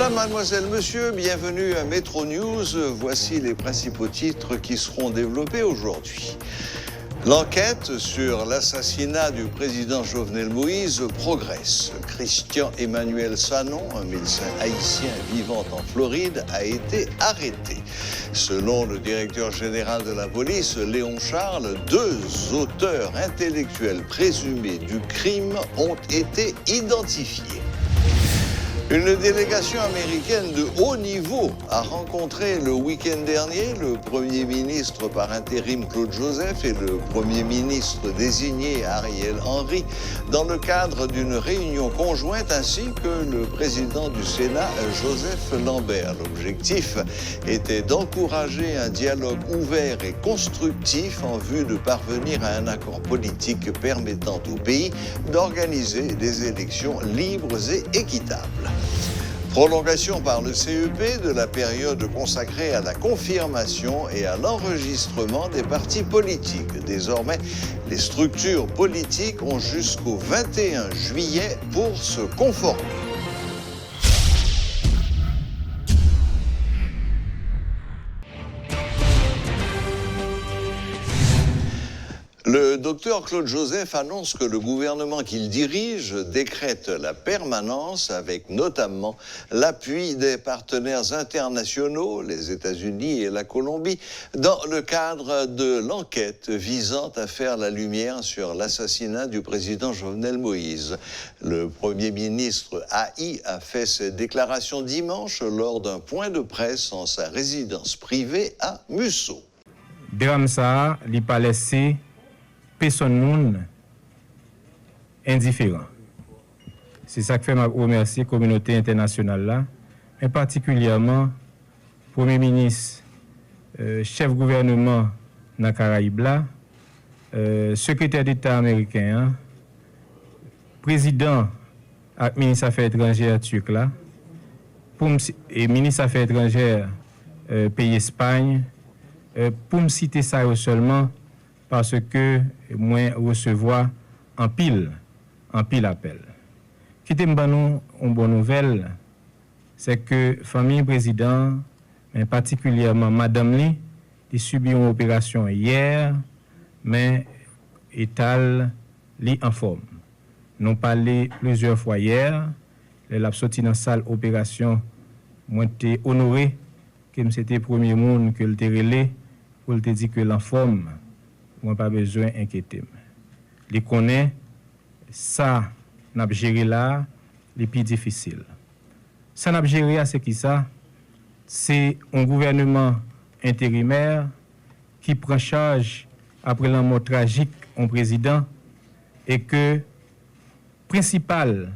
Mesdames, mademoiselles, messieurs, bienvenue à Métro News. Voici les principaux titres qui seront développés aujourd'hui. L'enquête sur l'assassinat du président Jovenel Moïse progresse. Christian Emmanuel Sanon, un médecin haïtien vivant en Floride, a été arrêté. Selon le directeur général de la police, Léon Charles, 2 auteurs intellectuels présumés du crime ont été identifiés. Une délégation américaine de haut niveau a rencontré le week-end dernier le Premier ministre par intérim Claude Joseph et le Premier ministre désigné Ariel Henry dans le cadre d'une réunion conjointe ainsi que le président du Sénat Joseph Lambert. L'objectif était d'encourager un dialogue ouvert et constructif en vue de parvenir à un accord politique permettant au pays d'organiser des élections libres et équitables. Prolongation par le CEP de la période consacrée à la confirmation et à l'enregistrement des partis politiques. Désormais, les structures politiques ont jusqu'au 21 juillet pour se conformer. Le docteur Claude Joseph annonce que le gouvernement qu'il dirige décrète la permanence avec notamment l'appui des partenaires internationaux, les États-Unis et la Colombie, dans le cadre de l'enquête visant à faire la lumière sur l'assassinat du président Jovenel Moïse. Le Premier ministre AI a fait ses déclarations dimanche lors d'un point de presse en sa résidence privée à Musso. Drame ça, il pas laissé personne monde indifférent. C'est ça que fait ma remercier la communauté internationale là, et particulièrement Premier ministre, chef gouvernement dans les Caraïbes là, secrétaire d'État américain, président et ministre des Affaires étrangères turc là, et ministre des Affaires étrangères pays Espagne, pour me citer ça seulement parce que moi recevoir en pile appel. Qui t'aime nous une bonne nouvelle, c'est que famille président, mais particulièrement madame Li, a subi une opération hier, mais étal li en forme. Nous parlé plusieurs fois hier, elle a sorti dans salle opération, moi t'ai honoré que c'était premier monde que le relé pour te dire que l'en forme. Moi pas besoin d'inquiéter. Les connaît ça n'a géré là les plus difficile. Ça n'a géré c'est qui ça? C'est un gouvernement intérimaire qui prend charge après la mort tragique du président et que principale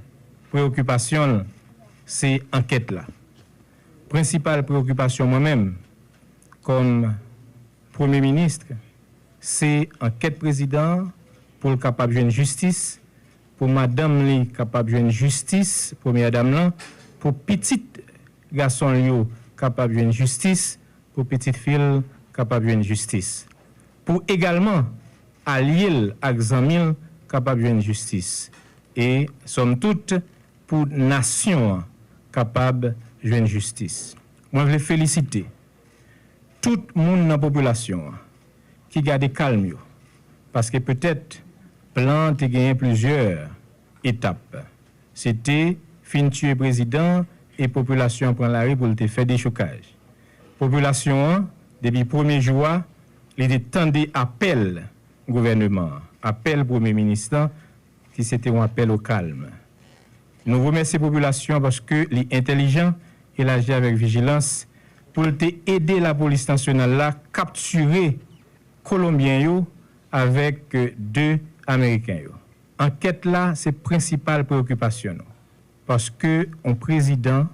préoccupation c'est enquête là. Principale préoccupation moi-même comme Premier ministre c'est enquête président pour le capable de jouer justice, pour madame li capable de jouer justice, première dame là, pour petit garçon li capable de jouer justice, pour petite fille capable de jouer justice. Pour également allier avec zamil capable de jouer justice et somme toute pour nation capable de jouer justice. Moi je veux féliciter tout le monde dans la population qui garde calme parce que peut-être plan a gagné plusieurs étapes. C'était fin tuer président et population prend la rue pour te faire des chocages. Population depuis premier jour, il tendait appel gouvernement, appel premier ministre qui c'était un appel au calme. Nous remercions la population parce que les intelligents et agit avec vigilance pour aider la police nationale là capturer Colombiens yo avec 2 Américains yo. Enquête là, c'est principale préoccupation parce que un président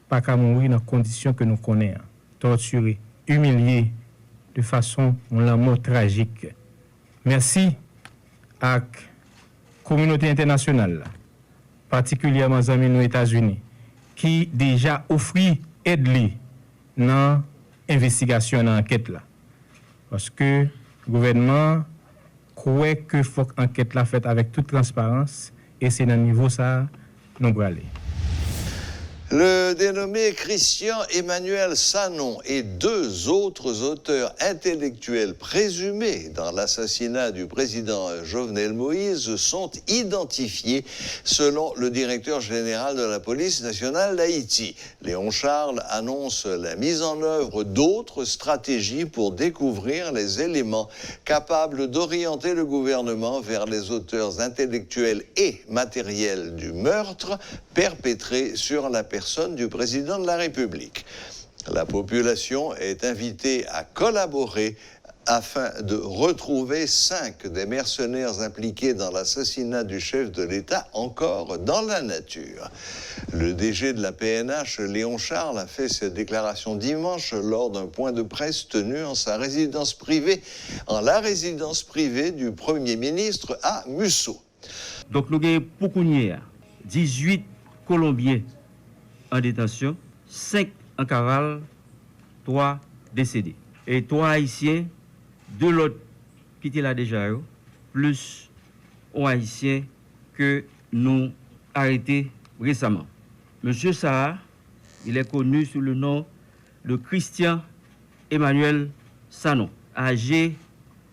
pas qu'à mourir dans conditions que nous connaissons, torturé, humilié de façon la mort tragique. Merci à la communauté internationale, particulièrement les amis aux États-Unis, qui déjà offert aide dans l'investigation dans l'enquête là. Parce que le gouvernement croit que faut enquête la faite avec toute transparence et c'est dans le niveau ça nous allons aller. Le dénommé Christian Emmanuel Sanon et 2 autres auteurs intellectuels présumés dans l'assassinat du président Jovenel Moïse sont identifiés selon le directeur général de la police nationale d'Haïti. Léon Charles annonce la mise en œuvre d'autres stratégies pour découvrir les éléments capables d'orienter le gouvernement vers les auteurs intellectuels et matériels du meurtre perpétré sur la personne du président de la République. La population est invitée à collaborer afin de retrouver 5 des mercenaires impliqués dans l'assassinat du chef de l'État encore dans la nature. Le DG de la PNH, Léon Charles, a fait cette déclaration dimanche lors d'un point de presse tenu en la résidence privée du Premier ministre à Musso. Donc nous avons beaucoup 18 Colombiens en détention, 5 en cavale, 3 décédés. Et 3 Haïtiens, 2 l'autre qui étaient là déjà, plus un Haïtien que nous arrêtés récemment. Monsieur Sarah, il est connu sous le nom de Christian Emmanuel Sanon, âgé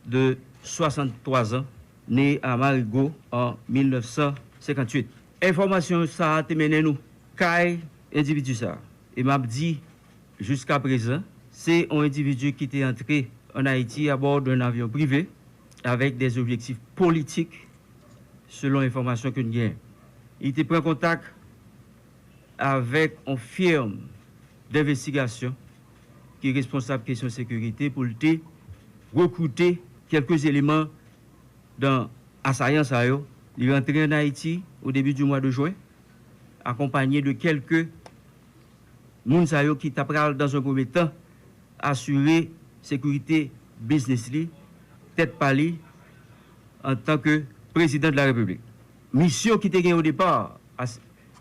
de 63 ans, né à Marigot en 1958. Information ça a mené nous, Kai individu ça. Et m'a dit jusqu'à présent, c'est un individu qui était entré en Haïti à bord d'un avion privé avec des objectifs politiques selon l'information que nous avons. Il était pris en contact avec une firme d'investigation qui est responsable de question de sécurité pour recruter quelques éléments dans l'assaillance. Il est rentré en Haïti au début du mois de juin, accompagné de quelques gens qui t'apprennent dans un premier temps assurer sécurité business li, tête pali en tant que président de la République. Mission qui était gagnée au départ,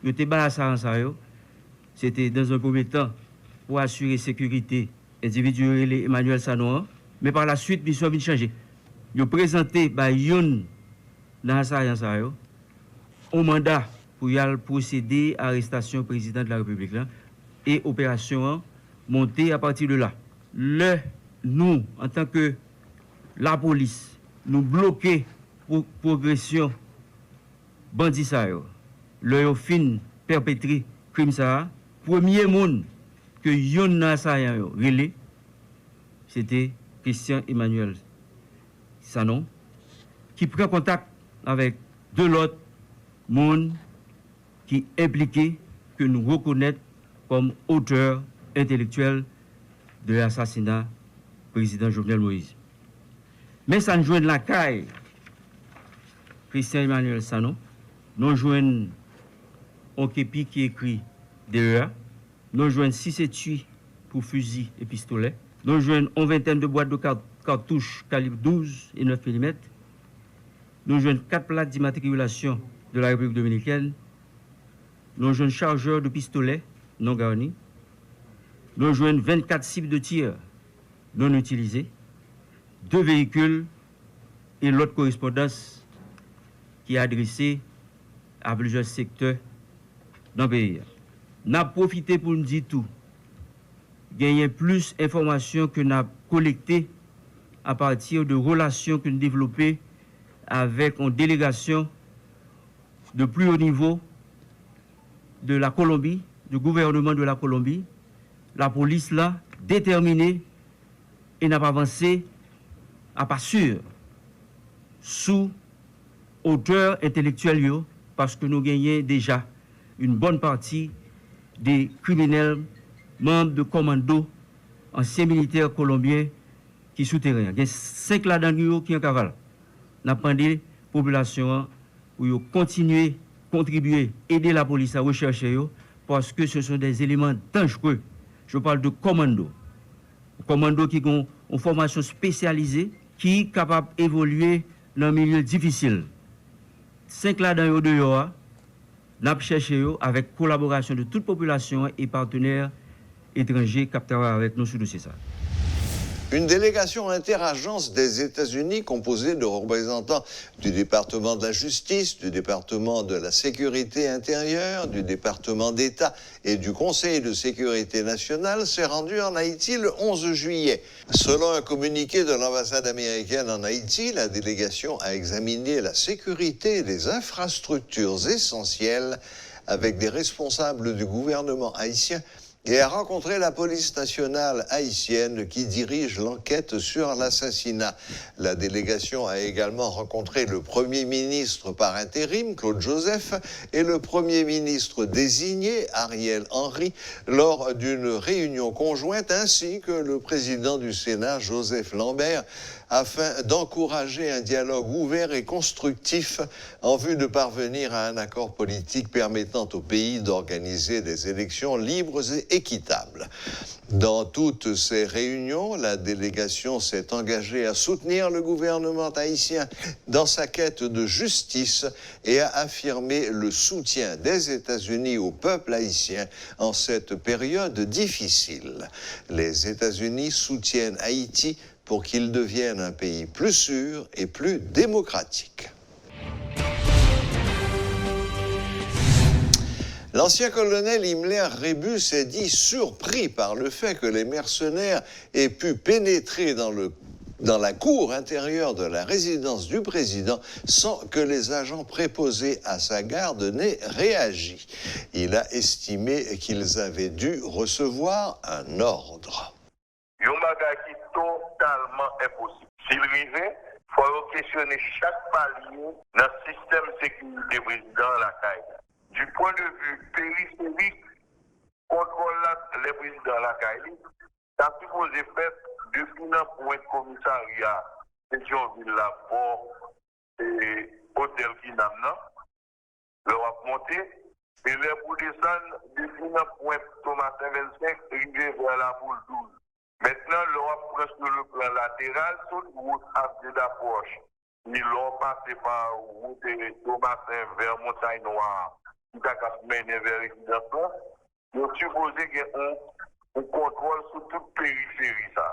c'était dans un premier temps pour assurer sécurité individuelle Emmanuel Sanon, mais par la suite mission vient changer. Ils ont présenté yon dans la au mandat pour y procéder à l'arrestation du président de la République là, et opération montée à partir de là. Nous, en tant que la police, nous bloquons pour progression bandit ça le fin perpétré crime ça. Premier monde que yon na ça relé, c'était Christian Emmanuel Sanon qui prend contact avec 2 autres monde qui impliqués que nous reconnaissons comme auteurs intellectuels de l'assassinat du président Jovenel Moïse. Mais ça nous joint la caille Christian Emmanuel Sanon, nous joignons un képi qui écrit DEA, nous joignons 6 étuis pour fusil et pistolet, nous joignons une vingtaine de boîtes de cartouches calibre 12 et 9 mm, nous joignons 4 plaques d'immatriculation de la République dominicaine, nous joignons chargeurs de pistolet non garnis, nous joignons 24 cibles de tir non utilisées, 2 véhicules et l'autre correspondance qui est adressée à plusieurs secteurs dans le pays. Nous avons profité pour nous dire tout. Gagner plus d'informations que nous avons collectées à partir de relations que nous développées avec une délégation de plus haut niveau de la Colombie, du gouvernement de la Colombie. La police là, déterminée et n'a pas avancé à pas sûr sous auteur intellectuel parce que nous gagnons déjà une bonne partie des criminels membres de commando anciens militaires colombiens qui souterrains. Il y a 5 là-dedans qui en cavale. Nous avons demandé à la population pour continuer, contribuer, aider la police à rechercher parce que ce sont des éléments dangereux. Je parle de commando. Commando qui ont une formation spécialisée qui est capable d'évoluer dans un milieu difficile. 5 là-dedans dehors, nous avons cherché avec collaboration de toute population et partenaires étrangers capteurs avec nous sur le dossier. Une délégation interagence des États-Unis composée de représentants du département de la justice, du département de la sécurité intérieure, du département d'État et du Conseil de sécurité nationale s'est rendue en Haïti le 11 juillet. Selon un communiqué de l'ambassade américaine en Haïti, la délégation a examiné la sécurité des infrastructures essentielles avec des responsables du gouvernement haïtien et a rencontré la police nationale haïtienne qui dirige l'enquête sur l'assassinat. La délégation a également rencontré le Premier ministre par intérim, Claude Joseph, et le Premier ministre désigné, Ariel Henry, lors d'une réunion conjointe, ainsi que le président du Sénat, Joseph Lambert, afin d'encourager un dialogue ouvert et constructif en vue de parvenir à un accord politique permettant au pays d'organiser des élections libres et équitables. Dans toutes ces réunions, la délégation s'est engagée à soutenir le gouvernement haïtien dans sa quête de justice et à affirmer le soutien des États-Unis au peuple haïtien en cette période difficile. Les États-Unis soutiennent Haïti pour qu'il devienne un pays plus sûr et plus démocratique. L'ancien colonel Himmler Rebus est dit surpris par le fait que les mercenaires aient pu pénétrer dans la cour intérieure de la résidence du président sans que les agents préposés à sa garde n'aient réagi. Il a estimé qu'ils avaient dû recevoir un ordre. Totalement impossible. S'il arrivait, il faut questionner chaque palier dans le système de sécurité président la CAI. Du point de vue périphérique, contrôle les présidents la CAI, ça supposé faire depuis un point de commissariat, Pétionville, la port et hôtel Kinamna, leur a monté, et les pour descendre depuis un point Thomas 25, arriver vers la boule 12. Maintenant, l'Europe prend sur le plan latéral, toute route d'approche. Ils l'ont passé par route Thomasin vers Montagne Noire, qui a mené vers résidence. Ils ont supposé qu'il y ait un contrôle sur toute périphérie. Ça.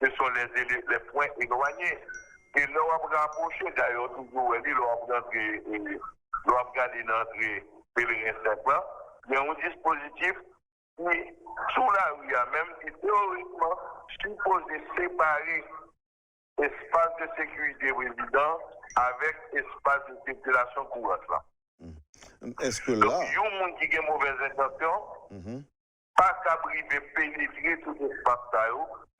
Ce sont les points éloignés. Et l'Europe rapproché, d'ailleurs, toujours, l'Europe garder l'entrée pèlerin simplement. Il y a un dispositif. Mais sous la rue, même si théoriquement, supposé séparer espace de sécurité résident avec espace de circulation courante. Est-ce que là... Donc, il y a un monde qui a une mauvaise intention, pas qu'à priver pénétrer tout l'espace,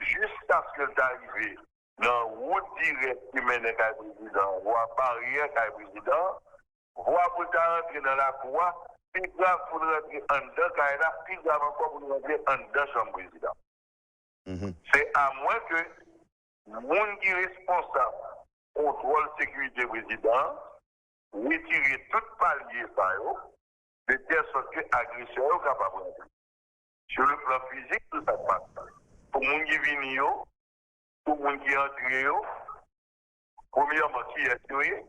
jusqu'à ce que d'arriver dans la route directe qui mène à la président, voire barrière à la président, voire pour rentrer dans la cour. Plus grave pour nous rentrer en dedans, car il a plus grave encore pour nous rentrer en dedans, chambre président. C'est à moins que le monde qui est responsable contrôle sécurité président, retirer tout palier, de telle sorte que l'agresseur est capable de rentrer. Sur le plan physique, tout ça passe. Pour les gens qui viennent, pour les gens qui entrent, premièrement, qui est tué,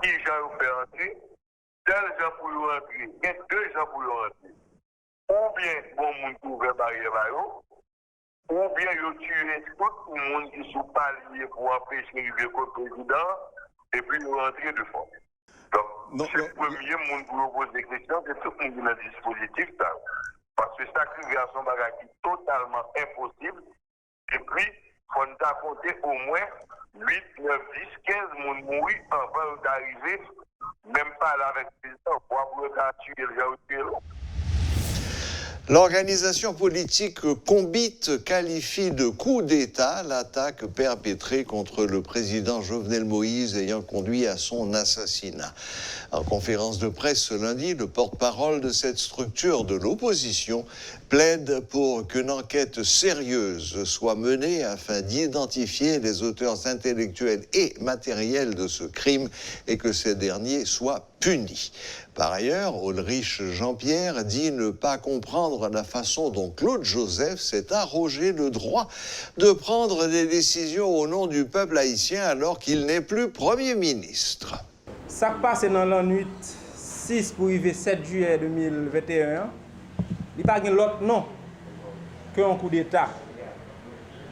qui gens fait entrer, tel gens pour y rentrer, il y a deux gens pour y rentrer. Ou bien, bon monde qui ouvre barrière, ou bien, ils tuent tout le monde qui sont paliers pour empêcher le président, et puis ils rentrent de force. Donc, c'est le premier monde pour poser des questions, c'est tout le monde dans le dispositif. Parce que sacrification est totalement impossible. Et puis, il faut nous compter au moins 8, 9, 10, 15 personnes mourir avant d'arriver, même pas là avec les gens, pour tuer les gens. L'organisation politique Combit qualifie de coup d'État l'attaque perpétrée contre le président Jovenel Moïse ayant conduit à son assassinat. En conférence de presse ce lundi, le porte-parole de cette structure de l'opposition plaide pour qu'une enquête sérieuse soit menée afin d'identifier les auteurs intellectuels et matériels de ce crime et que ces derniers soient punis. Par ailleurs, Ulrich Jean-Pierre dit ne pas comprendre la façon dont Claude Joseph s'est arrogé le droit de prendre des décisions au nom du peuple haïtien alors qu'il n'est plus Premier ministre. Ça passe dans la nuit 6 pour arriver 7 juillet 2021. Il n'y a pas l'autre nom qu'un coup d'État.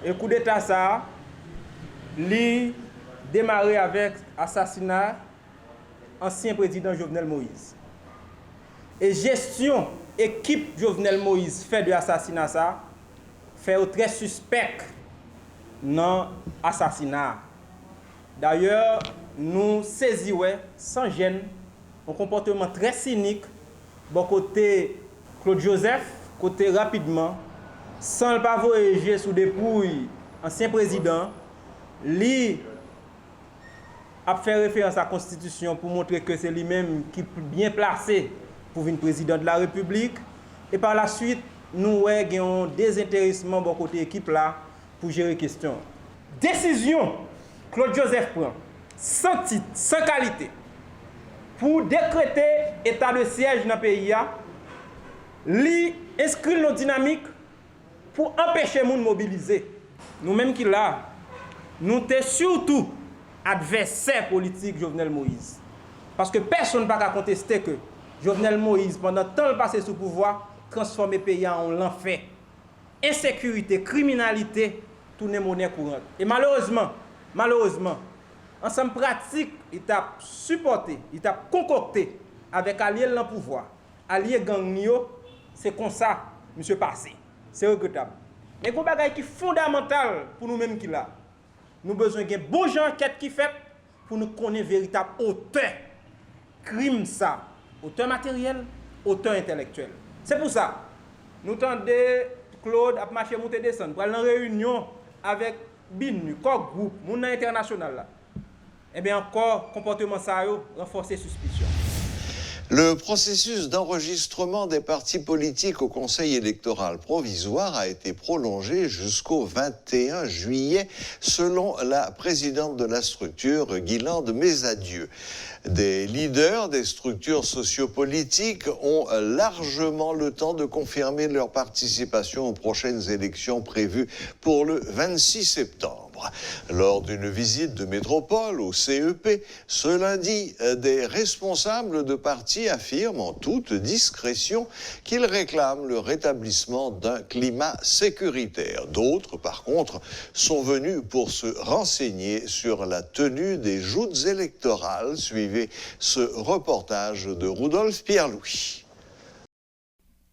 Et coup d'état ça, li démarré avec assassinat ancien président Jovenel Moïse. Et gestion équipe Jovenel Moïse fait de l'assassinat ça, fait très suspect dans l'assassinat. D'ailleurs, nous saisissons sans gêne un comportement très cynique, bon côté Claude Joseph, côté rapidement, sans le pas voyager sous dépouille ancien président, lui a fait référence à la Constitution pour montrer que c'est lui-même qui est bien placé pour être président de la République. Et par la suite, nous avons un désintéressement de côté équipe là pour gérer la question. Décision Claude Joseph prend, sans titre, sans qualité, pour décréter état de siège dans le pays, lui inscrit nos dynamiques pour empêcher les gens de mobiliser. Nous-mêmes qui là, nous sommes surtout adversaires politiques Jovenel Moïse. Parce que personne ne peut pas contester que Jovenel Moïse, pendant tant le passé sous pouvoir, transforme le pays en l'enfer. Insécurité, criminalité, tout les monnaies courantes. Et malheureusement, ensemble pratique, il t'a supporté, il t'a concocté avec allié dans le pouvoir. Allié gang, c'est comme ça, monsieur passé. C'est regrettable. Mais il y a un bagage qui est fondamental pour nous-mêmes qui là. Nous avons besoin d'un bon genre enquête qui fait pour nous connaître véritable auteur. Crime ça. Auteur matériel, auteur intellectuel. C'est pour ça. Nous tendons Claude à marcher monter descendre pour aller en réunion avec BINU, corps groupe, monde international là. Eh bien encore comportement ça renforcer suspicion. Le processus d'enregistrement des partis politiques au Conseil électoral provisoire a été prolongé jusqu'au 21 juillet, selon la présidente de la structure, Guylande Mesadieu. Des leaders des structures sociopolitiques ont largement le temps de confirmer leur participation aux prochaines élections prévues pour le 26 septembre. Lors d'une visite de métropole au CEP, ce lundi, des responsables de partis affirment en toute discrétion qu'ils réclament le rétablissement d'un climat sécuritaire. D'autres, par contre, sont venus pour se renseigner sur la tenue des joutes électorales. Suivez ce reportage de Rudolf Pierre-Louis.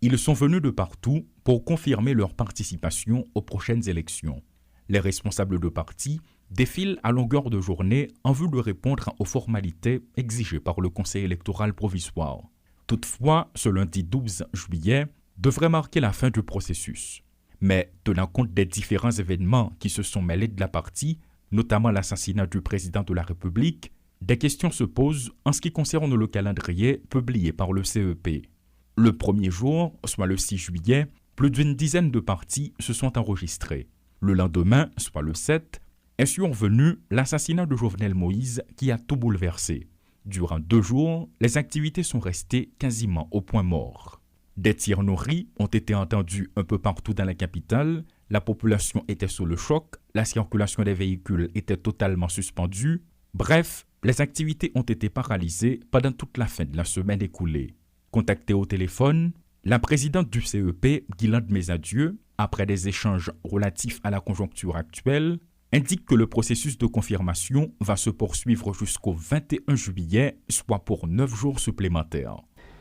Ils sont venus de partout pour confirmer leur participation aux prochaines élections. Les responsables de partis défilent à longueur de journée en vue de répondre aux formalités exigées par le Conseil électoral provisoire. Toutefois, ce lundi 12 juillet devrait marquer la fin du processus. Mais tenant compte des différents événements qui se sont mêlés de la partie, notamment l'assassinat du président de la République, des questions se posent en ce qui concerne le calendrier publié par le CEP. Le premier jour, soit le 6 juillet, plus d'une dizaine de partis se sont enregistrés. Le lendemain, soit le 7, est survenu l'assassinat de Jovenel Moïse qui a tout bouleversé. Durant 2 jours, les activités sont restées quasiment au point mort. Des tirs nourris ont été entendus un peu partout dans la capitale, la population était sous le choc, la circulation des véhicules était totalement suspendue. Bref, les activités ont été paralysées pendant toute la fin de la semaine écoulée. Contactée au téléphone, la présidente du CEP, Guylande Mesadieu, après des échanges relatifs à la conjoncture actuelle, indique que le processus de confirmation va se poursuivre jusqu'au 21 juillet, soit pour 9 jours supplémentaires.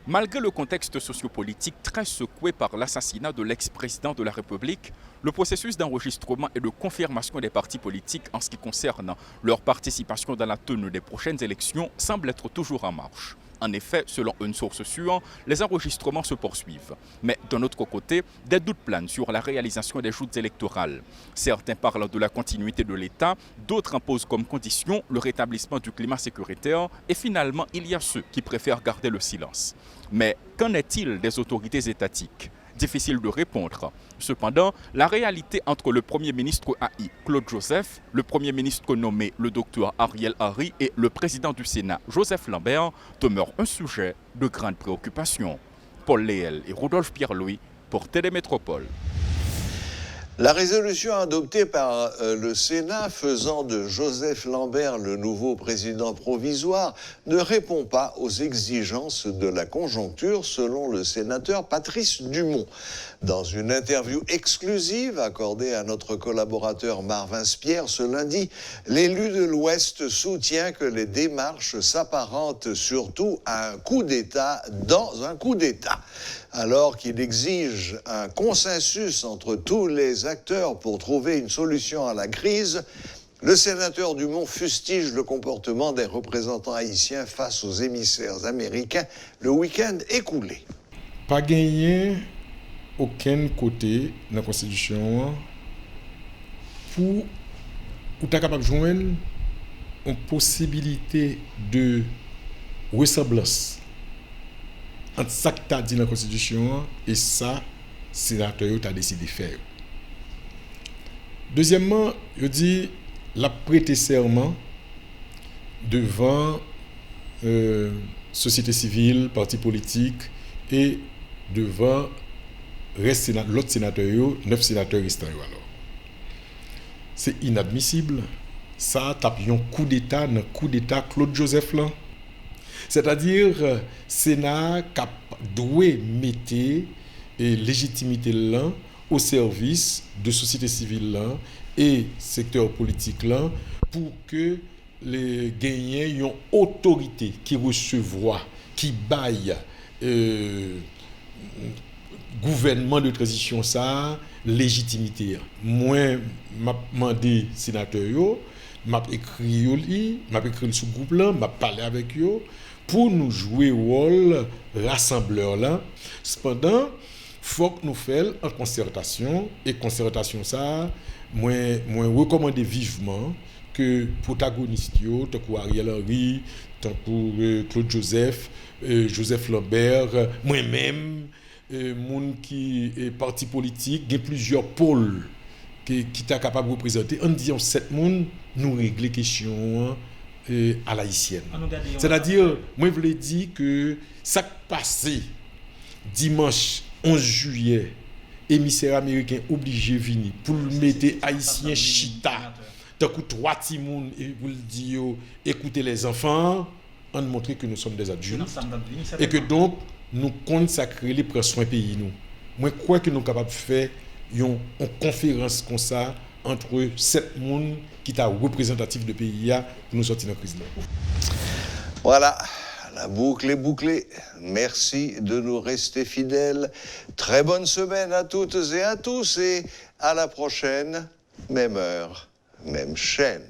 Malgré le contexte sociopolitique très secoué par l'assassinat de l'ex-président de la République, le processus d'enregistrement et de confirmation des partis politiques en ce qui concerne leur participation dans la tenue des prochaines élections semble être toujours en marche. En effet, selon une source sûre, les enregistrements se poursuivent. Mais d'un autre côté, des doutes planent sur la réalisation des joutes électorales. Certains parlent de la continuité de l'État, d'autres imposent comme condition le rétablissement du climat sécuritaire et finalement, il y a ceux qui préfèrent garder le silence. Mais qu'en est-il des autorités étatiques ? Difficile de répondre. Cependant, la réalité entre le Premier ministre AI, Claude Joseph, le Premier ministre nommé le Dr Ariel Henry et le président du Sénat, Joseph Lambert, demeure un sujet de grande préoccupation. Paul Léel et Rudolf Pierre-Louis pour Télémétropole. La résolution adoptée par le Sénat faisant de Joseph Lambert le nouveau président provisoire ne répond pas aux exigences de la conjoncture, selon le sénateur Patrice Dumont. Dans une interview exclusive accordée à notre collaborateur Marvin Spierre ce lundi, l'élu de l'Ouest soutient que les démarches s'apparentent surtout à un coup d'État dans un coup d'État. Alors qu'il exige un consensus entre tous les acteurs pour trouver une solution à la crise, le sénateur Dumont fustige le comportement des représentants haïtiens face aux émissaires américains le week-end écoulé. Pas gagné aucun côté dans la Constitution pour être capable de joindre une possibilité de ressemblance entre ça que tu as dit dans la Constitution et ça, le sénateur a décidé de faire. Deuxièmement, je dis la prêter serment devant société civile, parti politique et devant l'autre sénateur, 9 sénateurs restants. Alors. C'est inadmissible. Ça tape un coup d'État dans le coup d'État Claude Joseph là. C'est-à-dire, Sénat doit mettre légitimité là au service de société civile là et secteur politique là pour que les gagnants aient une autorité qui recevra, qui baille gouvernement de transition ça légitimité. Moi, m'a demandé sénateur m'a écrit sous groupe là, m'a parlé avec eux pour nous jouer rôle rassembleur là. Cependant, faut que nous fassions en concertation et concertation ça, moi recommande vivement que protagonistes tant que Ariel Henry, tant que Claude Joseph, Joseph Lambert, moi-même monde qui est parti politique, il y a plusieurs pôles qui est capable de représenter en disant 7 monde nous régler question à l'haïtienne. C'est-à-dire, moi je voulais dire que ça passé dimanche 11 juillet, émissaire américain obligé venir pour le mettre haïtien chita. Tant que 3 petits monde et vous le dire écoutez les enfants, on montrer que nous sommes des adultes et que donc nous consacrer les prendre soin pays nous. Moi crois que nous sommes capables de faire une conférence comme ça entre 7 monde qui est représentatif de pays pour nous sortir de la crise là. Voilà, la boucle est bouclée. Merci de nous rester fidèles. Très bonne semaine à toutes et à tous et à la prochaine, même heure, même chaîne.